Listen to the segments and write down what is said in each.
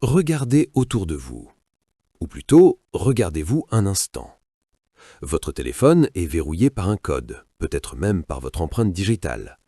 Regardez autour de vous. Ou plutôt, regardez-vous un instant. Votre téléphone est verrouillé par un code, peut-être même par votre empreinte digitale.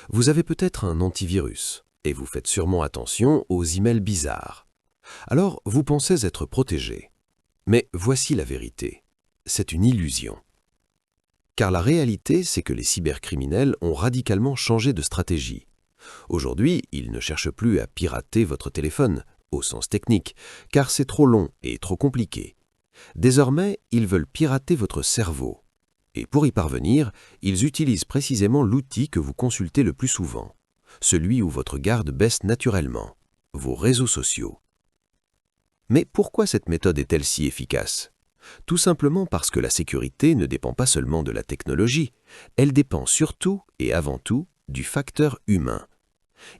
Vous avez peut-être un antivirus, et vous faites sûrement attention aux emails bizarres. Alors, vous pensez être protégé. Mais voici la vérité. C'est une illusion. Car la réalité, c'est que les cybercriminels ont radicalement changé de stratégie. Aujourd'hui, ils ne cherchent plus à pirater votre téléphone, au sens technique, car c'est trop long et trop compliqué. Désormais, ils veulent pirater votre cerveau. Et pour y parvenir, ils utilisent précisément l'outil que vous consultez le plus souvent, celui où votre garde baisse naturellement, vos réseaux sociaux. Mais pourquoi cette méthode est-elle si efficace ? Tout simplement parce que la sécurité ne dépend pas seulement de la technologie, elle dépend surtout et avant tout du facteur humain.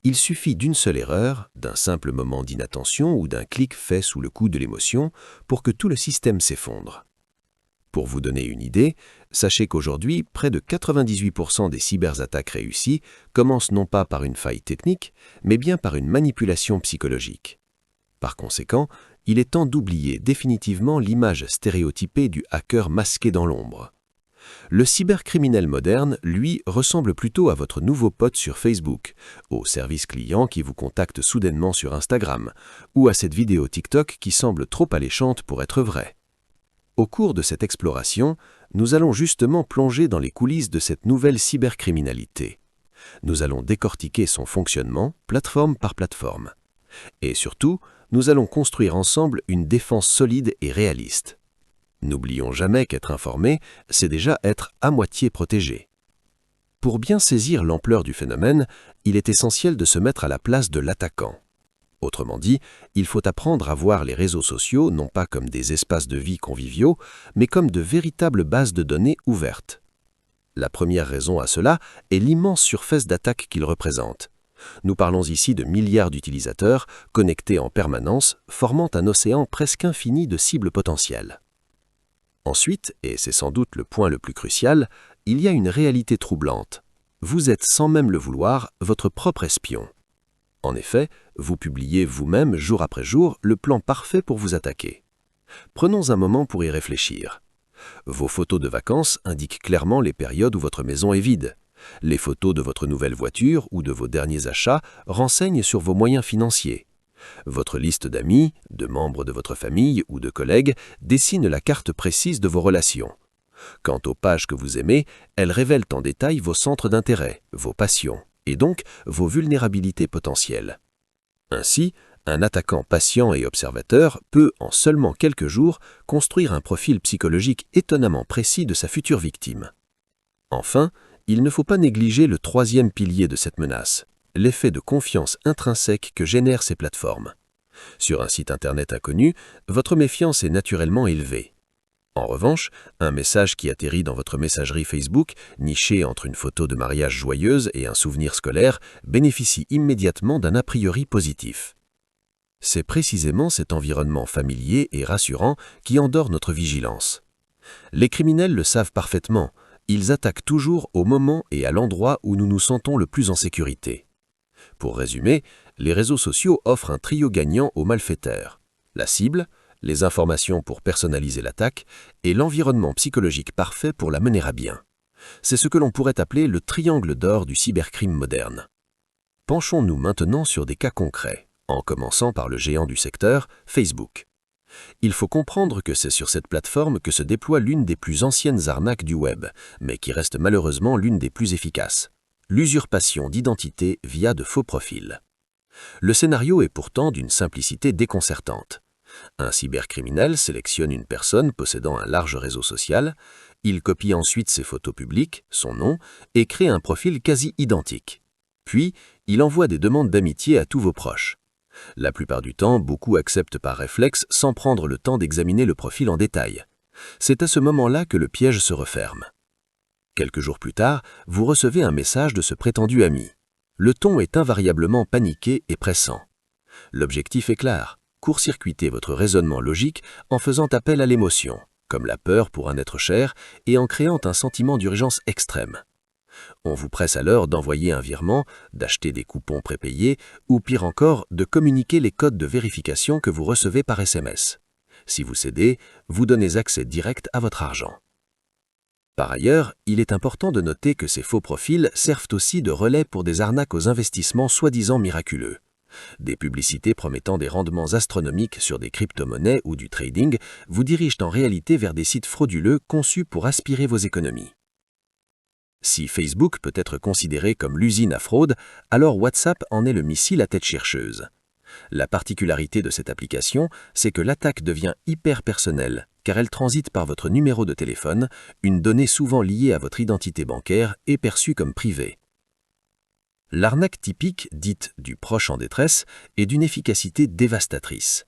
Il suffit d'une seule erreur, d'un simple moment d'inattention ou d'un clic fait sous le coup de l'émotion pour que tout le système s'effondre. Pour vous donner une idée, sachez qu'aujourd'hui, près de 98% des cyberattaques réussies commencent non pas par une faille technique, mais bien par une manipulation psychologique. Par conséquent, il est temps d'oublier définitivement l'image stéréotypée du hacker masqué dans l'ombre. Le cybercriminel moderne, lui, ressemble plutôt à votre nouveau pote sur Facebook, au service client qui vous contacte soudainement sur Instagram, ou à cette vidéo TikTok qui semble trop alléchante pour être vraie. Au cours de cette exploration, nous allons justement plonger dans les coulisses de cette nouvelle cybercriminalité. Nous allons décortiquer son fonctionnement, plateforme par plateforme. Et surtout, nous allons construire ensemble une défense solide et réaliste. N'oublions jamais qu'être informé, c'est déjà être à moitié protégé. Pour bien saisir l'ampleur du phénomène, il est essentiel de se mettre à la place de l'attaquant. Autrement dit, il faut apprendre à voir les réseaux sociaux non pas comme des espaces de vie conviviaux, mais comme de véritables bases de données ouvertes. La première raison à cela est l'immense surface d'attaque qu'ils représentent. Nous parlons ici de milliards d'utilisateurs connectés en permanence, formant un océan presque infini de cibles potentielles. Ensuite, et c'est sans doute le point le plus crucial, il y a une réalité troublante. Vous êtes sans même le vouloir votre propre espion. En effet, vous publiez vous-même jour après jour le plan parfait pour vous attaquer. Prenons un moment pour y réfléchir. Vos photos de vacances indiquent clairement les périodes où votre maison est vide. Les photos de votre nouvelle voiture ou de vos derniers achats renseignent sur vos moyens financiers. Votre liste d'amis, de membres de votre famille ou de collègues dessine la carte précise de vos relations. Quant aux pages que vous aimez, elles révèlent en détail vos centres d'intérêt, vos passions, et donc vos vulnérabilités potentielles. Ainsi, un attaquant patient et observateur peut, en seulement quelques jours, construire un profil psychologique étonnamment précis de sa future victime. Enfin, il ne faut pas négliger le troisième pilier de cette menace, l'effet de confiance intrinsèque que génèrent ces plateformes. Sur un site internet inconnu, votre méfiance est naturellement élevée. En revanche, un message qui atterrit dans votre messagerie Facebook, niché entre une photo de mariage joyeuse et un souvenir scolaire, bénéficie immédiatement d'un a priori positif. C'est précisément cet environnement familier et rassurant qui endort notre vigilance. Les criminels le savent parfaitement, ils attaquent toujours au moment et à l'endroit où nous nous sentons le plus en sécurité. Pour résumer, les réseaux sociaux offrent un trio gagnant aux malfaiteurs. La cible, les informations pour personnaliser l'attaque et l'environnement psychologique parfait pour la mener à bien. C'est ce que l'on pourrait appeler le triangle d'or du cybercrime moderne. Penchons-nous maintenant sur des cas concrets, en commençant par le géant du secteur, Facebook. Il faut comprendre que c'est sur cette plateforme que se déploie l'une des plus anciennes arnaques du web, mais qui reste malheureusement l'une des plus efficaces. L'usurpation d'identité via de faux profils. Le scénario est pourtant d'une simplicité déconcertante. Un cybercriminel sélectionne une personne possédant un large réseau social, il copie ensuite ses photos publiques, son nom, et crée un profil quasi identique. Puis, il envoie des demandes d'amitié à tous vos proches. La plupart du temps, beaucoup acceptent par réflexe sans prendre le temps d'examiner le profil en détail. C'est à ce moment-là que le piège se referme. Quelques jours plus tard, vous recevez un message de ce prétendu ami. Le ton est invariablement paniqué et pressant. L'objectif est clair, court-circuiter votre raisonnement logique en faisant appel à l'émotion, comme la peur pour un être cher, et en créant un sentiment d'urgence extrême. On vous presse alors d'envoyer un virement, d'acheter des coupons prépayés ou pire encore, de communiquer les codes de vérification que vous recevez par SMS. Si vous cédez, vous donnez accès direct à votre argent. Par ailleurs, il est important de noter que ces faux profils servent aussi de relais pour des arnaques aux investissements soi-disant miraculeux. Des publicités promettant des rendements astronomiques sur des crypto-monnaies ou du trading vous dirigent en réalité vers des sites frauduleux conçus pour aspirer vos économies. Si Facebook peut être considéré comme l'usine à fraude, alors WhatsApp en est le missile à tête chercheuse. La particularité de cette application, c'est que l'attaque devient hyper personnelle, car elle transite par votre numéro de téléphone, une donnée souvent liée à votre identité bancaire et perçue comme privée. L'arnaque typique, dite du proche en détresse, est d'une efficacité dévastatrice.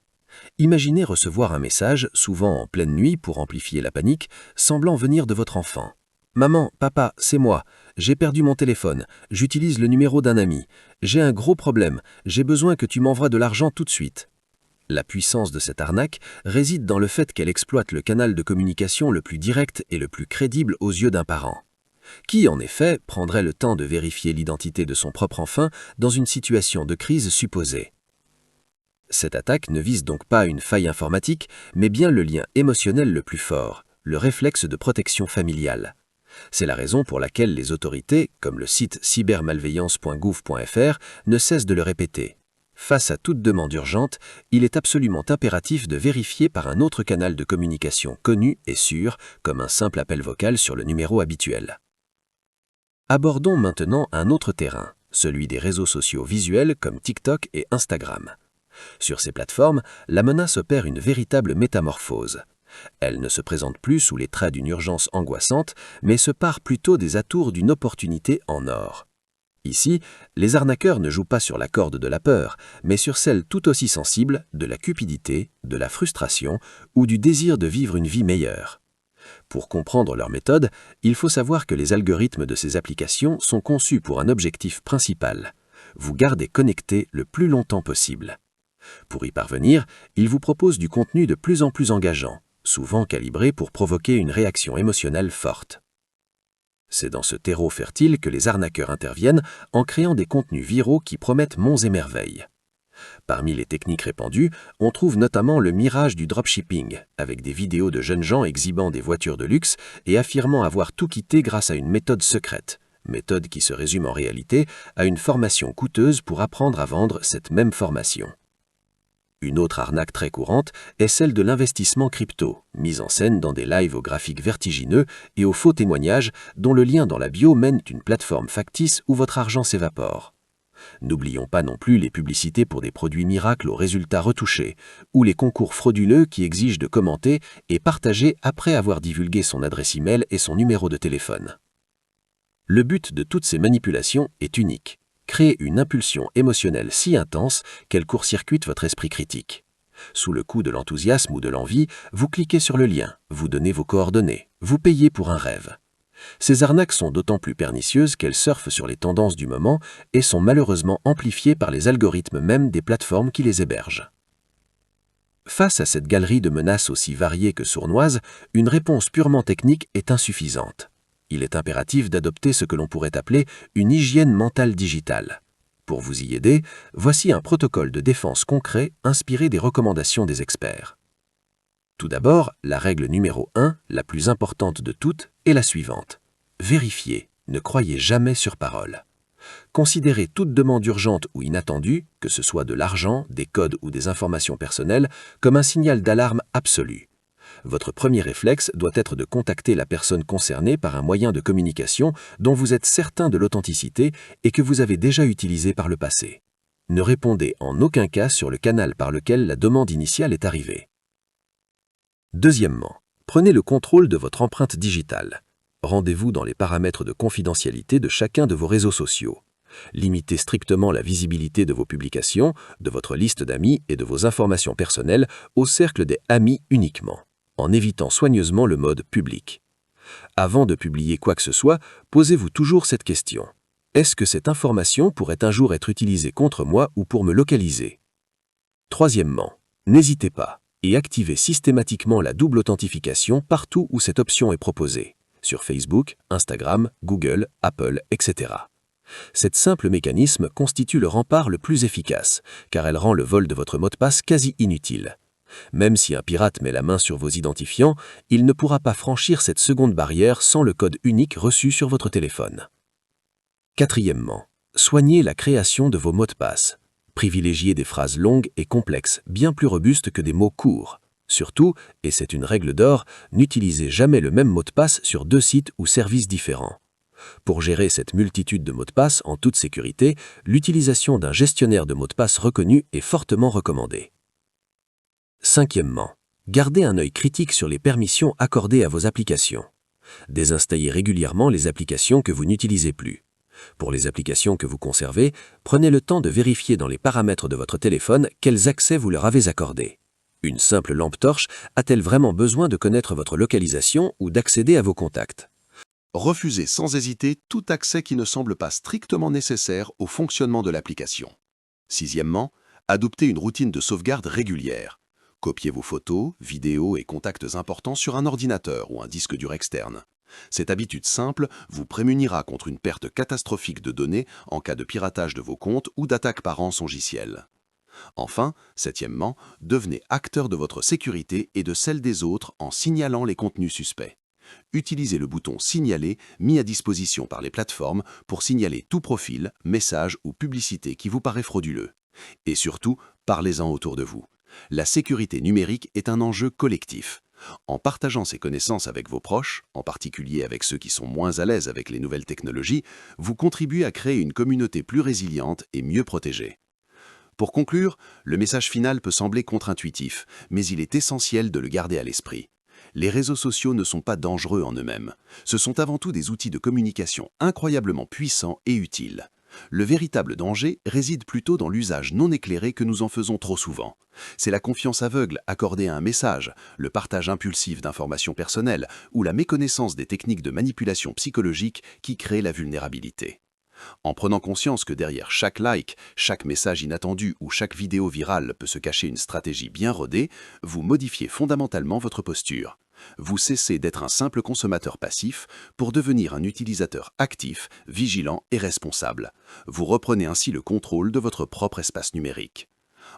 Imaginez recevoir un message, souvent en pleine nuit pour amplifier la panique, semblant venir de votre enfant. « Maman, papa, c'est moi. J'ai perdu mon téléphone. J'utilise le numéro d'un ami. J'ai un gros problème. J'ai besoin que tu m'envoies de l'argent tout de suite. » La puissance de cette arnaque réside dans le fait qu'elle exploite le canal de communication le plus direct et le plus crédible aux yeux d'un parent. Qui, en effet, prendrait le temps de vérifier l'identité de son propre enfant dans une situation de crise supposée? Cette attaque ne vise donc pas une faille informatique, mais bien le lien émotionnel le plus fort, le réflexe de protection familiale. C'est la raison pour laquelle les autorités, comme le site cybermalveillance.gouv.fr, ne cessent de le répéter. Face à toute demande urgente, il est absolument impératif de vérifier par un autre canal de communication connu et sûr, comme un simple appel vocal sur le numéro habituel. Abordons maintenant un autre terrain, celui des réseaux sociaux visuels comme TikTok et Instagram. Sur ces plateformes, la menace opère une véritable métamorphose. Elle ne se présente plus sous les traits d'une urgence angoissante, mais se pare plutôt des atours d'une opportunité en or. Ici, les arnaqueurs ne jouent pas sur la corde de la peur, mais sur celle tout aussi sensible de la cupidité, de la frustration ou du désir de vivre une vie meilleure. Pour comprendre leur méthode, il faut savoir que les algorithmes de ces applications sont conçus pour un objectif principal: vous garder connecté le plus longtemps possible. Pour y parvenir, ils vous proposent du contenu de plus en plus engageant, souvent calibré pour provoquer une réaction émotionnelle forte. C'est dans ce terreau fertile que les arnaqueurs interviennent en créant des contenus viraux qui promettent monts et merveilles. Parmi les techniques répandues, on trouve notamment le mirage du dropshipping, avec des vidéos de jeunes gens exhibant des voitures de luxe et affirmant avoir tout quitté grâce à une méthode secrète, méthode qui se résume en réalité à une formation coûteuse pour apprendre à vendre cette même formation. Une autre arnaque très courante est celle de l'investissement crypto, mise en scène dans des lives aux graphiques vertigineux et aux faux témoignages dont le lien dans la bio mène une plateforme factice où votre argent s'évapore. N'oublions pas non plus les publicités pour des produits miracles aux résultats retouchés, ou les concours frauduleux qui exigent de commenter et partager après avoir divulgué son adresse e-mail et son numéro de téléphone. Le but de toutes ces manipulations est unique: créer une impulsion émotionnelle si intense qu'elle court-circuite votre esprit critique. Sous le coup de l'enthousiasme ou de l'envie, vous cliquez sur le lien, vous donnez vos coordonnées, vous payez pour un rêve. Ces arnaques sont d'autant plus pernicieuses qu'elles surfent sur les tendances du moment et sont malheureusement amplifiées par les algorithmes même des plateformes qui les hébergent. Face à cette galerie de menaces aussi variées que sournoises, une réponse purement technique est insuffisante. Il est impératif d'adopter ce que l'on pourrait appeler une hygiène mentale digitale. Pour vous y aider, voici un protocole de défense concret inspiré des recommandations des experts. Tout d'abord, la règle numéro 1, la plus importante de toutes, est la suivante. Vérifiez, ne croyez jamais sur parole. Considérez toute demande urgente ou inattendue, que ce soit de l'argent, des codes ou des informations personnelles, comme un signal d'alarme absolu. Votre premier réflexe doit être de contacter la personne concernée par un moyen de communication dont vous êtes certain de l'authenticité et que vous avez déjà utilisé par le passé. Ne répondez en aucun cas sur le canal par lequel la demande initiale est arrivée. Deuxièmement, prenez le contrôle de votre empreinte digitale. Rendez-vous dans les paramètres de confidentialité de chacun de vos réseaux sociaux. Limitez strictement la visibilité de vos publications, de votre liste d'amis et de vos informations personnelles au cercle des amis uniquement, en évitant soigneusement le mode public. Avant de publier quoi que ce soit, posez-vous toujours cette question. Est-ce que cette information pourrait un jour être utilisée contre moi ou pour me localiser? Troisièmement, n'hésitez pas et activez systématiquement la double authentification partout où cette option est proposée. sur Facebook, Instagram, Google, Apple, etc. Cet simple mécanisme constitue le rempart le plus efficace, car elle rend le vol de votre mot de passe quasi inutile. Même si un pirate met la main sur vos identifiants, il ne pourra pas franchir cette seconde barrière sans le code unique reçu sur votre téléphone. Quatrièmement, soignez la création de vos mots de passe. Privilégiez des phrases longues et complexes, bien plus robustes que des mots courts. Surtout, et c'est une règle d'or, n'utilisez jamais le même mot de passe sur 2 sites ou services différents. Pour gérer cette multitude de mots de passe en toute sécurité, l'utilisation d'un gestionnaire de mots de passe reconnu est fortement recommandée. Cinquièmement, gardez un œil critique sur les permissions accordées à vos applications. Désinstallez régulièrement les applications que vous n'utilisez plus. Pour les applications que vous conservez, prenez le temps de vérifier dans les paramètres de votre téléphone quels accès vous leur avez accordés. Une simple lampe torche a-t-elle vraiment besoin de connaître votre localisation ou d'accéder à vos contacts? Refusez sans hésiter tout accès qui ne semble pas strictement nécessaire au fonctionnement de l'application. Sixièmement, adoptez une routine de sauvegarde régulière. Copiez vos photos, vidéos et contacts importants sur un ordinateur ou un disque dur externe. Cette habitude simple vous prémunira contre une perte catastrophique de données en cas de piratage de vos comptes ou d'attaque par rançongiciel. Enfin, septièmement, devenez acteur de votre sécurité et de celle des autres en signalant les contenus suspects. Utilisez le bouton « Signaler » mis à disposition par les plateformes pour signaler tout profil, message ou publicité qui vous paraît frauduleux. Et surtout, parlez-en autour de vous. La sécurité numérique est un enjeu collectif. En partageant ces connaissances avec vos proches, en particulier avec ceux qui sont moins à l'aise avec les nouvelles technologies, vous contribuez à créer une communauté plus résiliente et mieux protégée. Pour conclure, le message final peut sembler contre-intuitif, mais il est essentiel de le garder à l'esprit. Les réseaux sociaux ne sont pas dangereux en eux-mêmes. Ce sont avant tout des outils de communication incroyablement puissants et utiles. Le véritable danger réside plutôt dans l'usage non éclairé que nous en faisons trop souvent. C'est la confiance aveugle accordée à un message, le partage impulsif d'informations personnelles ou la méconnaissance des techniques de manipulation psychologique qui créent la vulnérabilité. En prenant conscience que derrière chaque like, chaque message inattendu ou chaque vidéo virale peut se cacher une stratégie bien rodée, vous modifiez fondamentalement votre posture. Vous cessez d'être un simple consommateur passif pour devenir un utilisateur actif, vigilant et responsable. Vous reprenez ainsi le contrôle de votre propre espace numérique.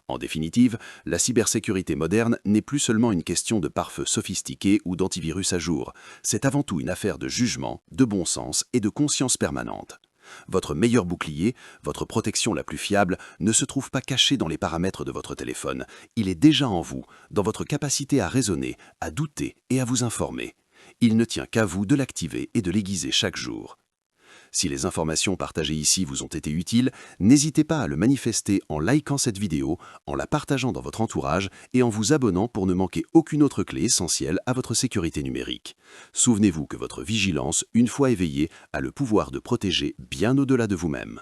En définitive, la cybersécurité moderne n'est plus seulement une question de pare-feu sophistiqué ou d'antivirus à jour. C'est avant tout une affaire de jugement, de bon sens et de conscience permanente. Votre meilleur bouclier, votre protection la plus fiable, ne se trouve pas caché dans les paramètres de votre téléphone. Il est déjà en vous, dans votre capacité à raisonner, à douter et à vous informer. Il ne tient qu'à vous de l'activer et de l'aiguiser chaque jour. Si les informations partagées ici vous ont été utiles, n'hésitez pas à le manifester en likant cette vidéo, en la partageant dans votre entourage et en vous abonnant pour ne manquer aucune autre clé essentielle à votre sécurité numérique. Souvenez-vous que votre vigilance, une fois éveillée, a le pouvoir de protéger bien au-delà de vous-même.